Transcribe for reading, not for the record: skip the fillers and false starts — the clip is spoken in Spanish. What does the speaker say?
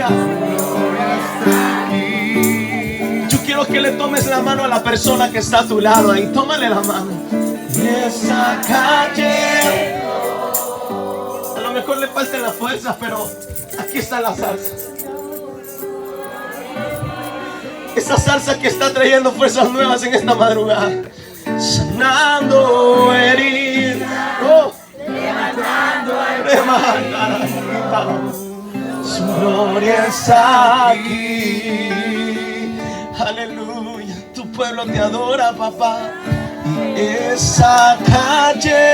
gloria. Yo quiero que le tomes la mano a la persona que está a tu lado ahí. Tómale la mano. Y esa calle, a lo mejor le faltan las fuerzas, pero aquí está la salsa. Esa salsa que está trayendo fuerzas nuevas en esta madrugada. Sanando heridas, levantando heridas. Su gloria está aquí. Aleluya. Tu pueblo te adora, papá. Y esa calle